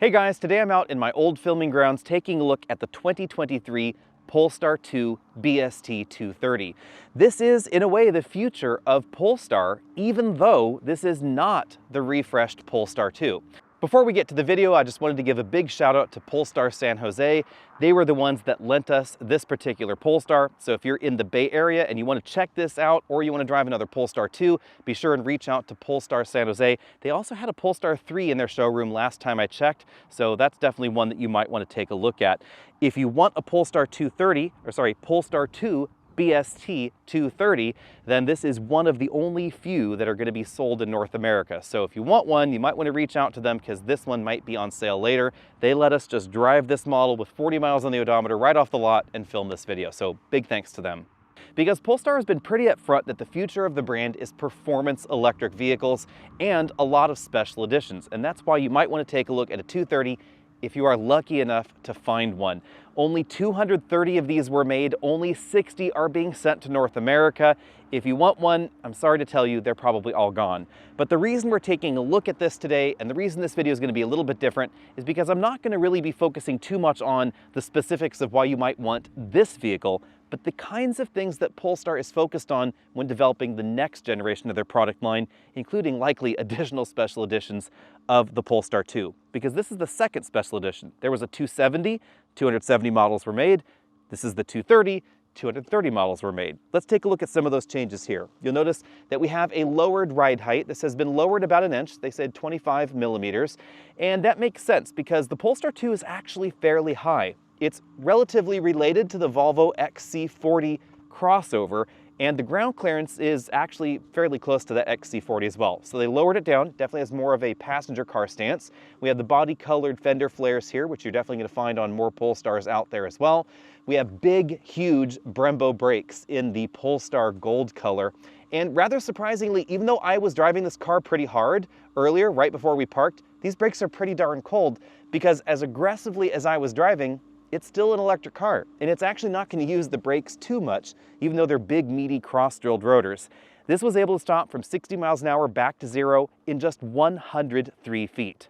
Hey guys, today I'm out in my old filming grounds taking a look at the 2023 Polestar 2 BST 230. This is, in a way, the future of Polestar, even though this is not the refreshed Polestar 2. Before we get to the video, I just wanted to give a big shout out to Polestar San Jose. They were the ones that lent us this particular Polestar. So if you're in the Bay Area and you want to check this out, or you want to drive another Polestar 2, be sure and reach out to Polestar San Jose. They also had a Polestar 3 in their showroom last time I checked, so that's definitely one that you might want to take a look at. If you want a Polestar 230, or sorry, Polestar 2 BST 230, then this is one of the only few that are going to be sold in North America. So if you want one, you might want to reach out to them because this one might be on sale later. They let us just drive this model with 40 miles on the odometer right off the lot and film this video. So big thanks to them. Because Polestar has been pretty upfront that the future of the brand is performance electric vehicles and a lot of special editions. And that's why you might want to take a look at a 230 if you are lucky enough to find one. Only 230 of these were made, only 60 are being sent to North America. If you want one, I'm sorry to tell you, they're probably all gone. But the reason we're taking a look at this today, and the reason this video is going to be a little bit different, is because I'm not going to really be focusing too much on the specifics of why you might want this vehicle, but the kinds of things that Polestar is focused on when developing the next generation of their product line, including likely additional special editions of the Polestar 2, because this is the second special edition. There was a 270, 270 models were made. This is the 230, 230 models were made. Let's take a look at some of those changes here. You'll notice that we have a lowered ride height. This has been lowered about an inch. They said 25 millimeters, and that makes sense because the Polestar 2 is actually fairly high. It's relatively related to the Volvo XC40 crossover, and the ground clearance is actually fairly close to the XC40 as well. So they lowered it down, definitely has more of a passenger car stance. We have the body colored fender flares here, which you're definitely going to find on more Polestars out there as well. We have big, huge Brembo brakes in the Polestar gold color. And rather surprisingly, even though I was driving this car pretty hard earlier, right before we parked, these brakes are pretty darn cold because as aggressively as I was driving, it's still an electric car, and it's actually not going to use the brakes too much, even though they're big, meaty, cross-drilled rotors. This was able to stop from 60 miles an hour back to zero in just 103 feet.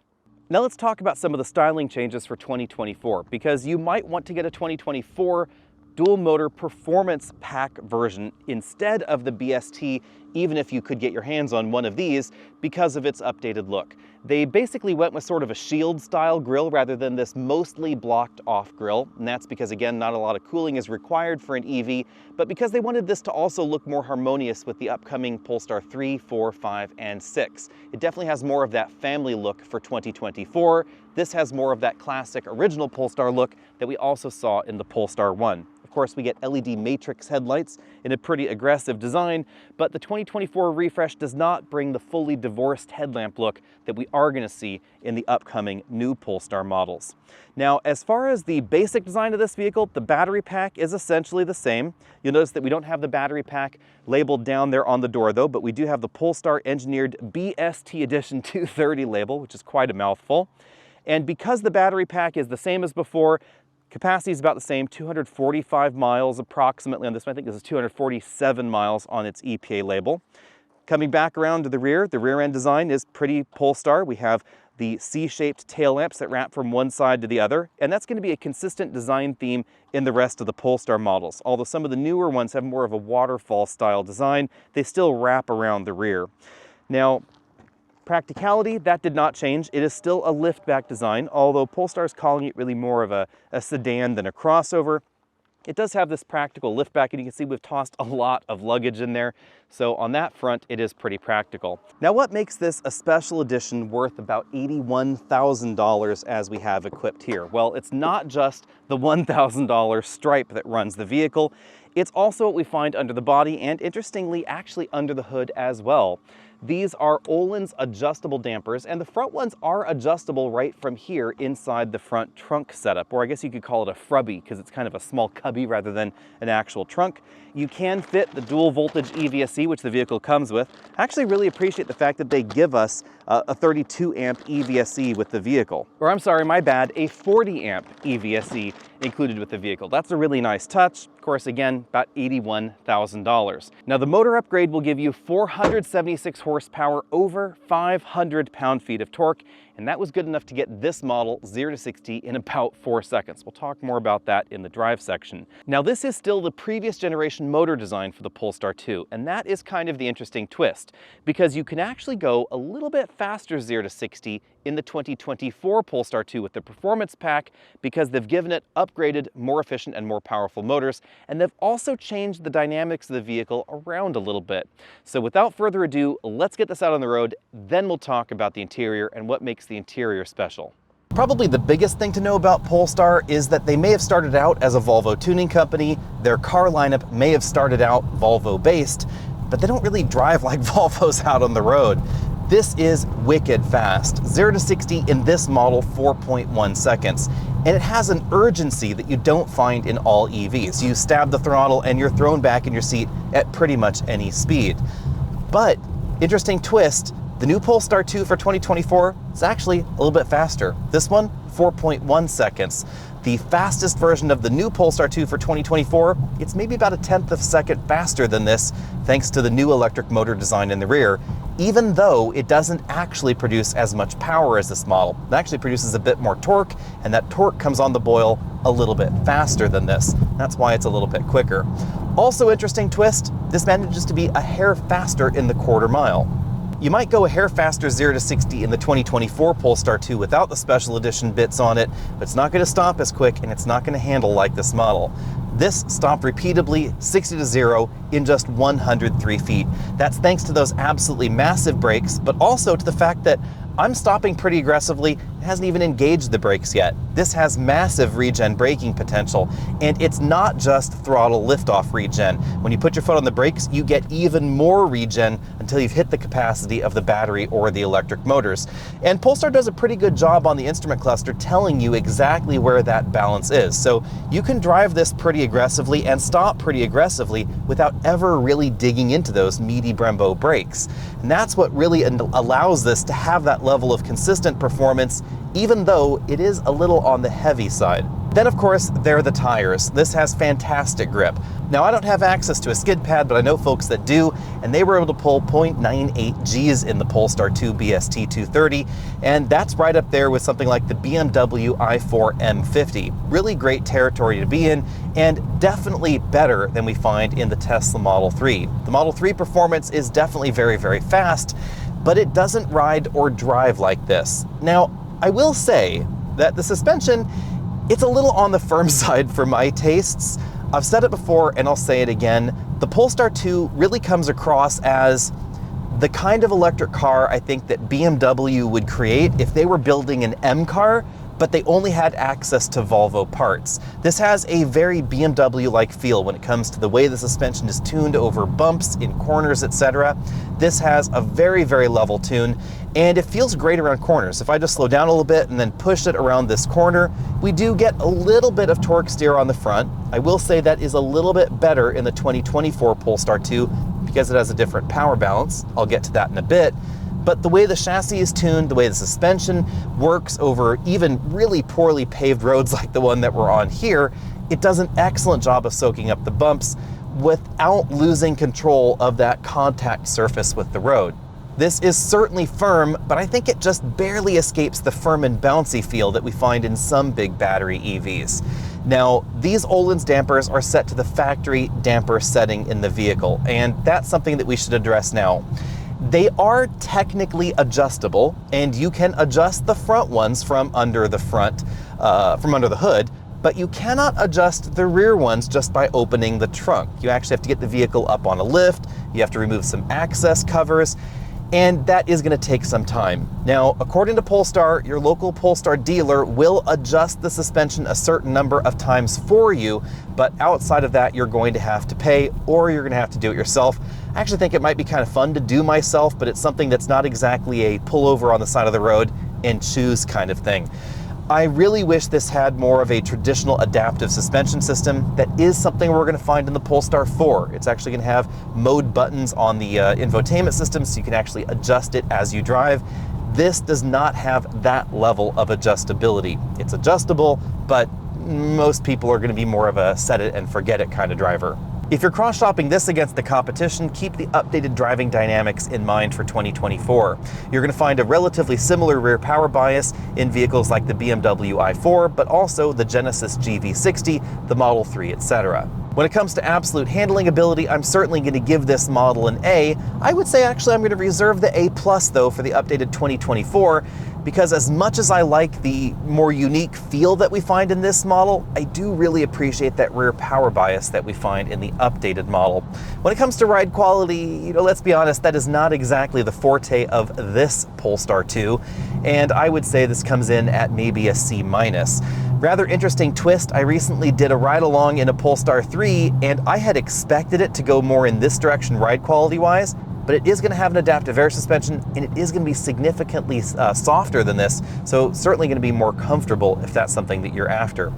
Now let's talk about some of the styling changes for 2024, because you might want to get a 2024 dual motor performance pack version instead of the BST, even if you could get your hands on one of these because of its updated look. They basically went with sort of a shield style grille rather than this mostly blocked off grille, and that's because, again, not a lot of cooling is required for an EV, but because they wanted this to also look more harmonious with the upcoming Polestar 3, 4, 5, and 6. It definitely has more of that family look for 2024. This has more of that classic original Polestar look that we also saw in the Polestar 1. Of course, we get LED matrix headlights in a pretty aggressive design, but the 2024 refresh does not bring the fully divorced headlamp look that we are going to see in the upcoming new Polestar models. Now, as far as the basic design of this vehicle, the battery pack is essentially the same. You'll notice that we don't have the battery pack labeled down there on the door though, but we do have the Polestar engineered BST Edition 230 label, which is quite a mouthful. And because the battery pack is the same as before, capacity is about the same, 245 miles approximately on this one. I think this is 247 miles on its EPA label. Coming back around to the rear end design is pretty Polestar. We have the C-shaped tail lamps that wrap from one side to the other, and that's going to be a consistent design theme in the rest of the Polestar models. Although some of the newer ones have more of a waterfall style design, they still wrap around the rear. Now, practicality, that did not change. It is still a liftback design, although Polestar is calling it really more of a sedan than a crossover. It does have this practical liftback, and you can see we've tossed a lot of luggage in there. So on that front, it is pretty practical. Now, what makes this a special edition worth about $81,000 as we have equipped here? Well, it's not just the $1,000 stripe that runs the vehicle. It's also what we find under the body and, interestingly, actually under the hood as well. These are Öhlins adjustable dampers, and the front ones are adjustable right from here inside the front trunk setup, or I guess you could call it a frubby because it's kind of a small cubby rather than an actual trunk. You can fit the dual voltage EVSE, which the vehicle comes with. I actually really appreciate the fact that they give us a 32 amp EVSE with the vehicle. Or I'm sorry, my bad, a 40 amp EVSE included with the vehicle. That's a really nice touch. Of course, again, about $81,000. Now, the motor upgrade will give you 476 horsepower, over 500 pound-feet of torque, and that was good enough to get this model 0 to 60 in about 4 seconds. We'll talk more about that in the drive section. Now, this is still the previous generation motor design for the Polestar 2, and that is kind of the interesting twist, because you can actually go a little bit faster 0 to 60 in the 2024 Polestar 2 with the performance pack, because they've given it upgraded, more efficient and more powerful motors, and they've also changed the dynamics of the vehicle around a little bit. So without further ado, let's get this out on the road, then we'll talk about the interior and what makes the interior special. Probably the biggest thing to know about Polestar is that they may have started out as a Volvo tuning company, their car lineup may have started out Volvo based, but they don't really drive like Volvos out on the road. This is wicked fast. 0 to 60 in this model, 4.1 seconds. And it has an urgency that you don't find in all EVs. You stab the throttle and you're thrown back in your seat at pretty much any speed. But, interesting twist, the new Polestar 2 for 2024 is actually a little bit faster. This one, 4.1 seconds. The fastest version of the new Polestar 2 for 2024, it's maybe about a 1/10 of a second faster than this, thanks to the new electric motor design in the rear, even though it doesn't actually produce as much power as this model. It actually produces a bit more torque, and that torque comes on the boil a little bit faster than this. That's why it's a little bit quicker. Also interesting twist, this manages to be a hair faster in the quarter mile. You might go a hair faster 0 to 60 in the 2024 Polestar 2 without the special edition bits on it, but it's not going to stop as quick and it's not going to handle like this model. This stopped repeatably 60 to 0 in just 103 feet. That's thanks to those absolutely massive brakes, but also to the fact that I'm stopping pretty aggressively. It hasn't even engaged the brakes yet. This has massive regen braking potential, and it's not just throttle liftoff regen. When you put your foot on the brakes, you get even more regen until you've hit the capacity of the battery or the electric motors. And Polestar does a pretty good job on the instrument cluster telling you exactly where that balance is. So you can drive this pretty aggressively and stop pretty aggressively without ever really digging into those meaty Brembo brakes. And that's what really allows this to have that level of consistent performance, even though it is a little on the heavy side. Then of course, there are the tires. This has fantastic grip. Now I don't have access to a skid pad, but I know folks that do, and they were able to pull 0.98 Gs in the Polestar 2 BST 230, and that's right up there with something like the BMW i4 M50. Really great territory to be in, and definitely better than we find in the Tesla Model 3. The Model 3 performance is definitely very, very fast, but it doesn't ride or drive like this. Now, I will say that the suspension, it's a little on the firm side for my tastes. I've said it before and I'll say it again. The Polestar 2 really comes across as the kind of electric car I think that BMW would create if they were building an M car, but they only had access to Volvo parts. This has a very BMW-like feel when it comes to the way the suspension is tuned over bumps, in corners, etc. This has a very, very level tune, and it feels great around corners. If I just slow down a little bit and then push it around this corner, we do get a little bit of torque steer on the front. I will say that is a little bit better in the 2024 Polestar 2 because it has a different power balance. I'll get to that in a bit. But the way the chassis is tuned, the way the suspension works over even really poorly paved roads like the one that we're on here, it does an excellent job of soaking up the bumps without losing control of that contact surface with the road. This is certainly firm, but I think it just barely escapes the firm and bouncy feel that we find in some big battery EVs. Now, these Öhlins dampers are set to the factory damper setting in the vehicle, and that's something that we should address now. They are technically adjustable, and you can adjust the front ones from under the hood, but you cannot adjust the rear ones just by opening the trunk. You actually have to get the vehicle up on a lift, you have to remove some access covers, and that is going to take some time. Now, according to Polestar, your local Polestar dealer will adjust the suspension a certain number of times for you, but outside of that, you're going to have to pay, or you're going to have to do it yourself. I actually think it might be kind of fun to do myself, but it's something that's not exactly a pull over on the side of the road and choose kind of thing. I really wish this had more of a traditional adaptive suspension system. That is something we're going to find in the Polestar 4. It's actually going to have mode buttons on the infotainment system, so you can actually adjust it as you drive. This does not have that level of adjustability. It's adjustable, but most people are going to be more of a set it and forget it kind of driver. If you're cross-shopping this against the competition, keep the updated driving dynamics in mind for 2024. You're going to find a relatively similar rear power bias in vehicles like the BMW i4, but also the Genesis GV60, the Model 3, etc. When it comes to absolute handling ability, I'm certainly going to give this model an A. I would say actually I'm going to reserve the A+ though for the updated 2024, because as much as I like the more unique feel that we find in this model, I do really appreciate that rear power bias that we find in the updated model. When it comes to ride quality, let's be honest, that is not exactly the forte of this Polestar 2, and I would say this comes in at maybe a C-. Rather interesting twist, I recently did a ride along in a Polestar 3, and I had expected it to go more in this direction ride quality wise, but it is going to have an adaptive air suspension, and it is going to be significantly softer than this, so certainly going to be more comfortable if that's something that you're after.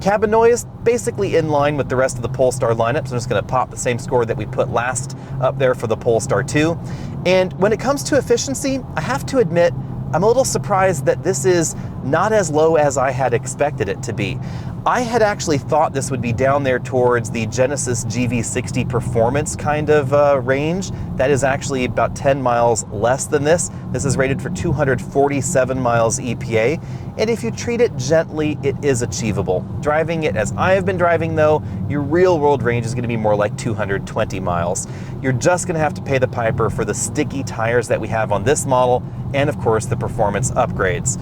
Cabin noise, basically in line with the rest of the Polestar lineup, so I'm just going to pop the same score that we put last up there for the Polestar 2. And when it comes to efficiency, I have to admit, I'm a little surprised that this is not as low as I had expected it to be. I had actually thought this would be down there towards the Genesis GV60 performance kind of range. That is actually about 10 miles less than this. This is rated for 247 miles EPA. And if you treat it gently, it is achievable. Driving it as I have been driving though, your real world range is going to be more like 220 miles. You're just going to have to pay the piper for the sticky tires that we have on this model, and of course the performance upgrades.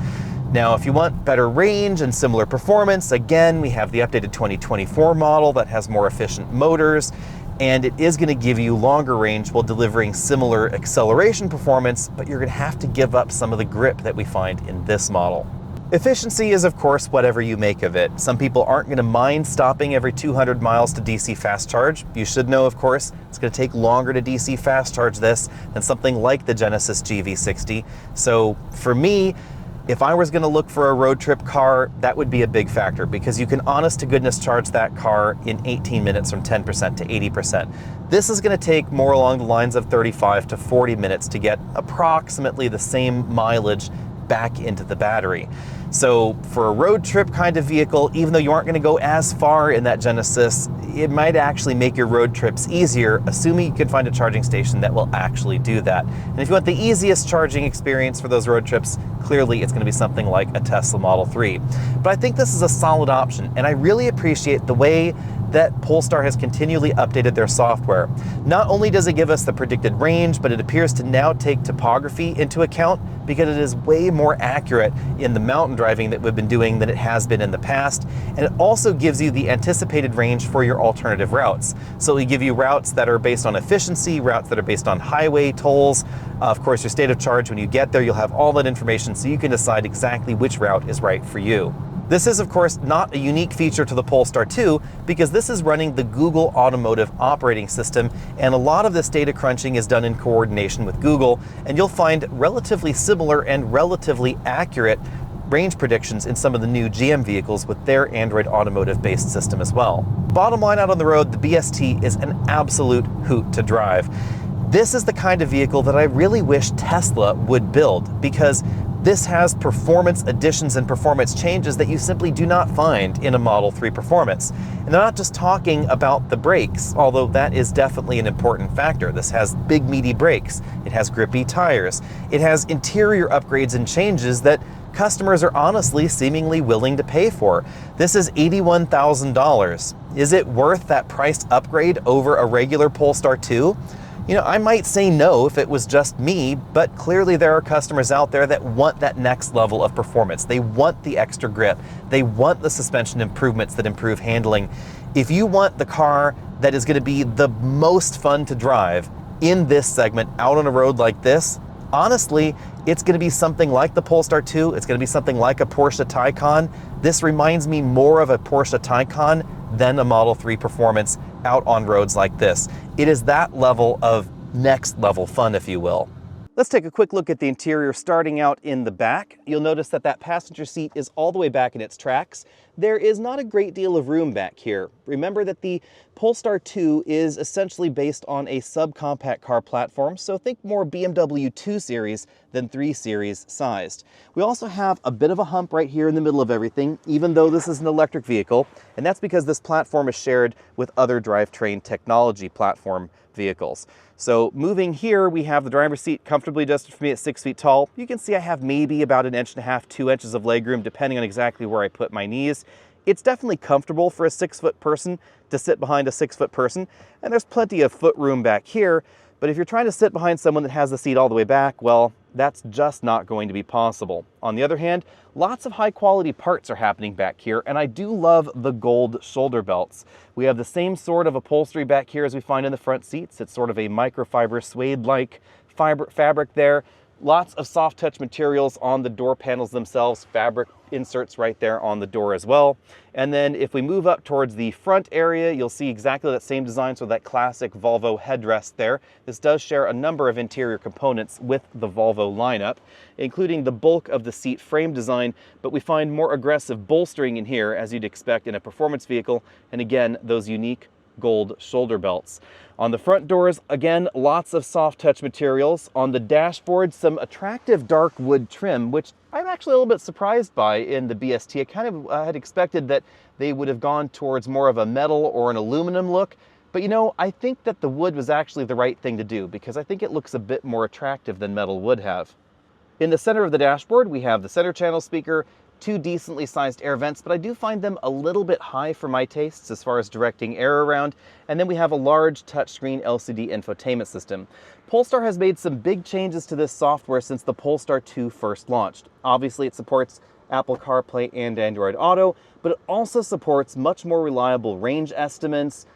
Now, if you want better range and similar performance, again, we have the updated 2024 model that has more efficient motors, and it is going to give you longer range while delivering similar acceleration performance, but you're going to have to give up some of the grip that we find in this model. Efficiency is, of course, whatever you make of it. Some people aren't going to mind stopping every 200 miles to DC fast charge. You should know, of course, it's going to take longer to DC fast charge this than something like the Genesis GV60. So for me, if I was going to look for a road trip car, that would be a big factor, because you can honest to goodness charge that car in 18 minutes from 10% to 80%. This is going to take more along the lines of 35 to 40 minutes to get approximately the same mileage back into the battery. So for a road trip kind of vehicle, even though you aren't going to go as far in that Genesis, it might actually make your road trips easier, assuming you can find a charging station that will actually do that. And if you want the easiest charging experience for those road trips, clearly it's going to be something like a Tesla Model 3. But I think this is a solid option, and I really appreciate the way that Polestar has continually updated their software. Not only does it give us the predicted range, but it appears to now take topography into account, because it is way more accurate in the mountain driving that we've been doing than it has been in the past. And it also gives you the anticipated range for your alternative routes. So we give you routes that are based on efficiency, routes that are based on highway tolls. Of course, your state of charge when you get there, you'll have all that information so you can decide exactly which route is right for you. This is, of course, not a unique feature to the Polestar 2, because this is running the Google Automotive operating system, and a lot of this data crunching is done in coordination with Google, and you'll find relatively similar and relatively accurate range predictions in some of the new GM vehicles with their Android Automotive-based system as well. Bottom line out on the road, the BST is an absolute hoot to drive. This is the kind of vehicle that I really wish Tesla would build, because this has performance additions and performance changes that you simply do not find in a Model 3 Performance. And they're not just talking about the brakes, although that is definitely an important factor. This has big, meaty brakes. It has grippy tires. It has interior upgrades and changes that customers are honestly seemingly willing to pay for. This is $81,000. Is it worth that price upgrade over a regular Polestar 2? I might say no if it was just me, but clearly there are customers out there that want that next level of performance. They want the extra grip. They want the suspension improvements that improve handling. If you want the car that is going to be the most fun to drive in this segment out on a road like this, honestly, it's going to be something like the Polestar 2. It's going to be something like a Porsche Taycan. This reminds me more of a Porsche Taycan than a Model 3 Performance out on roads like this. It is that level of next level fun, if you will. Let's take a quick look at the interior starting out in the back. You'll notice that that passenger seat is all the way back in its tracks. There is not a great deal of room back here. Remember that the Polestar 2 is essentially based on a subcompact car platform, so think more BMW 2 Series than 3 Series sized. We also have a bit of a hump right here in the middle of everything, even though this is an electric vehicle, and that's because this platform is shared with other drivetrain technology platform vehicles. So moving here, we have the driver's seat comfortably adjusted for me at 6 feet tall. You can see I have maybe about 1.5 inches, 2 inches of legroom, depending on exactly where I put my knees. It's definitely comfortable for a 6-foot person to sit behind a 6-foot person, and there's plenty of foot room back here. But if you're trying to sit behind someone that has the seat all the way back, well, that's just not going to be possible. On the other hand, lots of high quality parts are happening back here, and I do love the gold shoulder belts. We have the same sort of upholstery back here as we find in the front seats. It's sort of a microfiber suede-like fabric there. Lots of soft touch materials on the door panels themselves, fabric inserts right there on the door as well. And then if we move up towards the front area, you'll see exactly that same design, so that classic Volvo headrest there. This does share a number of interior components with the Volvo lineup, including the bulk of the seat frame design, but we find more aggressive bolstering in here, as you'd expect in a performance vehicle, and again, those unique gold shoulder belts. On the front doors, again, lots of soft touch materials. On the dashboard, some attractive dark wood trim, which I'm actually a little bit surprised by in the BST. I kind of had expected that they would have gone towards more of a metal or an aluminum look. But you know, I think that the wood was actually the right thing to do, because I think it looks a bit more attractive than metal would have. In the center of the dashboard, we have the center channel speaker, 2 decently sized air vents, but I do find them a little bit high for my tastes as far as directing air around. And then we have a large touchscreen LCD infotainment system. Polestar has made some big changes to this software since the Polestar 2 first launched. Obviously, it supports Apple CarPlay and Android Auto, but it also supports much more reliable range estimates,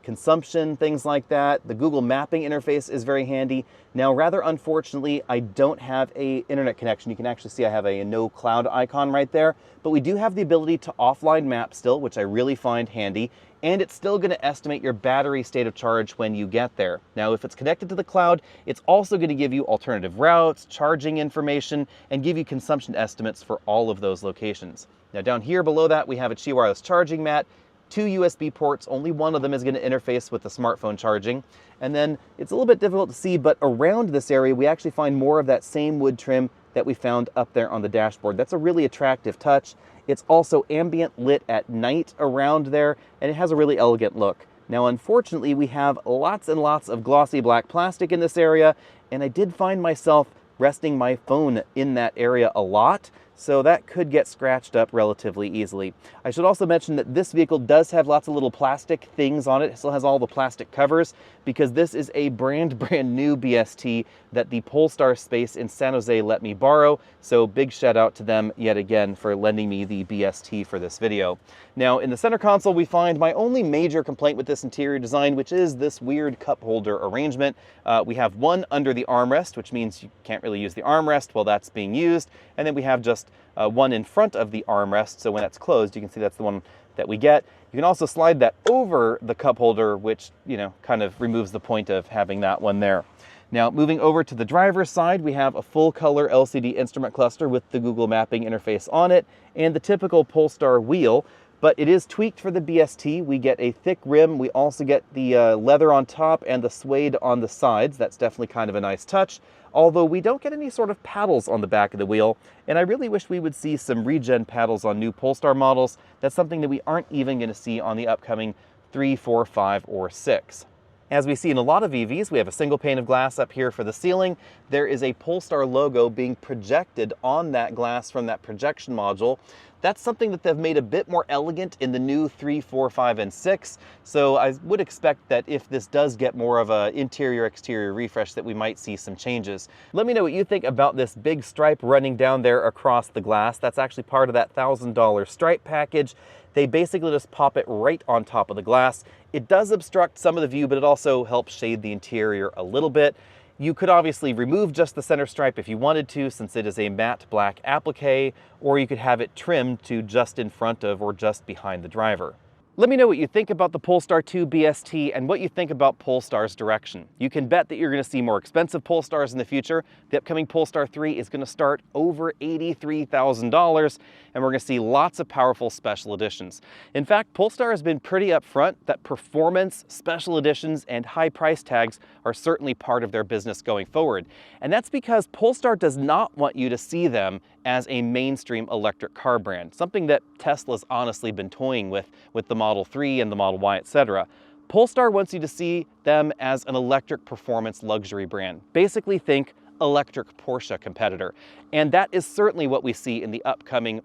consumption, things like that. The Google mapping interface is very handy. Now, rather unfortunately, I don't have an internet connection. You can actually see I have a no cloud icon right there, but we do have the ability to offline map still, which I really find handy, and it's still going to estimate your battery state of charge when you get there. Now, if it's connected to the cloud, it's also going to give you alternative routes, charging information, and give you consumption estimates for all of those locations. Now, down here below that, we have a Qi wireless charging mat, 2 USB ports, only one of them is going to interface with the smartphone charging. And then it's a little bit difficult to see, but around this area, we actually find more of that same wood trim that we found up there on the dashboard. That's a really attractive touch. It's also ambient lit at night around there, and it has a really elegant look. Now, unfortunately, we have lots and lots of glossy black plastic in this area, and I did find myself resting my phone in that area a lot, so that could get scratched up relatively easily. I should also mention that this vehicle does have lots of little plastic things on it. It still has all the plastic covers, because this is a brand new BST that the Polestar space in San Jose let me borrow. So big shout out to them yet again for lending me the BST for this video. Now, in the center console, we find my only major complaint with this interior design, which is this weird cup holder arrangement. We have one under the armrest, which means you can't really use the armrest while that's being used. And then we have just one in front of the armrest, so when that's closed, you can see that's the one that we get. You can also slide that over the cup holder, which, you know, kind of removes the point of having that one there. Now, moving over to the driver's side, we have a full color LCD instrument cluster with the Google mapping interface on it and the typical Polestar wheel, but it is tweaked for the BST. We get a thick rim. We also get the leather on top and the suede on the sides. That's definitely kind of a nice touch, although we don't get any sort of paddles on the back of the wheel, and I really wish we would see some regen paddles on new Polestar models. That's something that we aren't even going to see on the upcoming 3, 4, 5, or 6. As we see in a lot of EVs, we have a single pane of glass up here for the ceiling. There is a Polestar logo being projected on that glass from that projection module. That's something that they've made a bit more elegant in the new 3, 4, 5, and 6. So I would expect that if this does get more of an interior-exterior refresh, that we might see some changes. Let me know what you think about this big stripe running down there across the glass. That's actually part of that $1,000 stripe package. They basically just pop it right on top of the glass. It does obstruct some of the view, but it also helps shade the interior a little bit. You could obviously remove just the center stripe if you wanted to, since it is a matte black applique, or you could have it trimmed to just in front of or just behind the driver. Let me know what you think about the Polestar 2 BST and what you think about Polestar's direction. You can bet that you're going to see more expensive Polestars in the future. The upcoming Polestar 3 is going to start over $83,000, and we're going to see lots of powerful special editions. In fact, Polestar has been pretty upfront that performance, special editions, and high price tags are certainly part of their business going forward. And that's because Polestar does not want you to see them as a mainstream electric car brand, something that Tesla's honestly been toying with the Model 3 and the Model Y, etc. Polestar wants you to see them as an electric performance luxury brand. Basically think electric Porsche competitor. And that is certainly what we see in the upcoming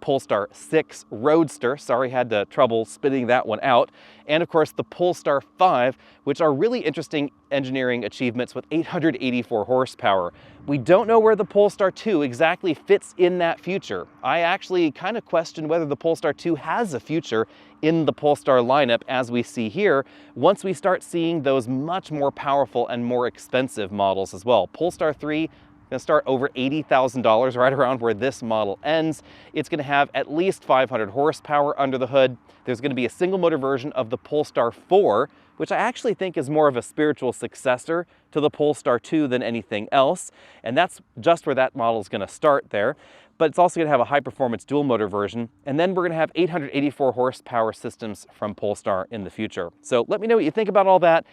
Polestar 6 Roadster, sorry, had trouble spitting that one out, and of course the Polestar 5, which are really interesting engineering achievements with 884 horsepower. We don't know where the Polestar 2 exactly fits in that future. I actually kind of question whether the Polestar 2 has a future in the Polestar lineup as we see here, once we start seeing those much more powerful and more expensive models as well. Polestar 3 going to start over $80,000, right around where this model ends. It's going to have at least 500 horsepower under the hood. There's going to be a single motor version of the Polestar 4, which I actually think is more of a spiritual successor to the Polestar 2 than anything else. And that's just where that model is going to start there. But it's also going to have a high-performance dual-motor version, and then we're going to have 884 horsepower systems from Polestar in the future. So let me know what you think about all that.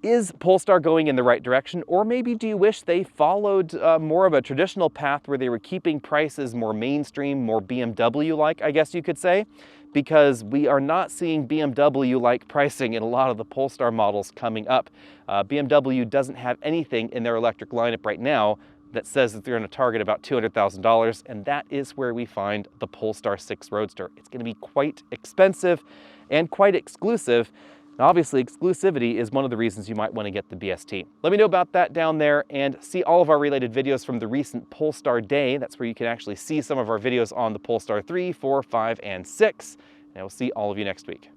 Is Polestar going in the right direction, or maybe do you wish they followed more of a traditional path where they were keeping prices more mainstream, more BMW-like, I guess you could say? Because we are not seeing BMW-like pricing in a lot of the Polestar models coming up. BMW doesn't have anything in their electric lineup right now that says that they're going to target about $200,000, and that is where we find the Polestar 6 Roadster. It's going to be quite expensive and quite exclusive. Now, obviously, exclusivity is one of the reasons you might want to get the BST. Let me know about that down there, and see all of our related videos from the recent Polestar Day. That's where you can actually see some of our videos on the Polestar 3, 4, 5, and 6. And we'll see all of you next week.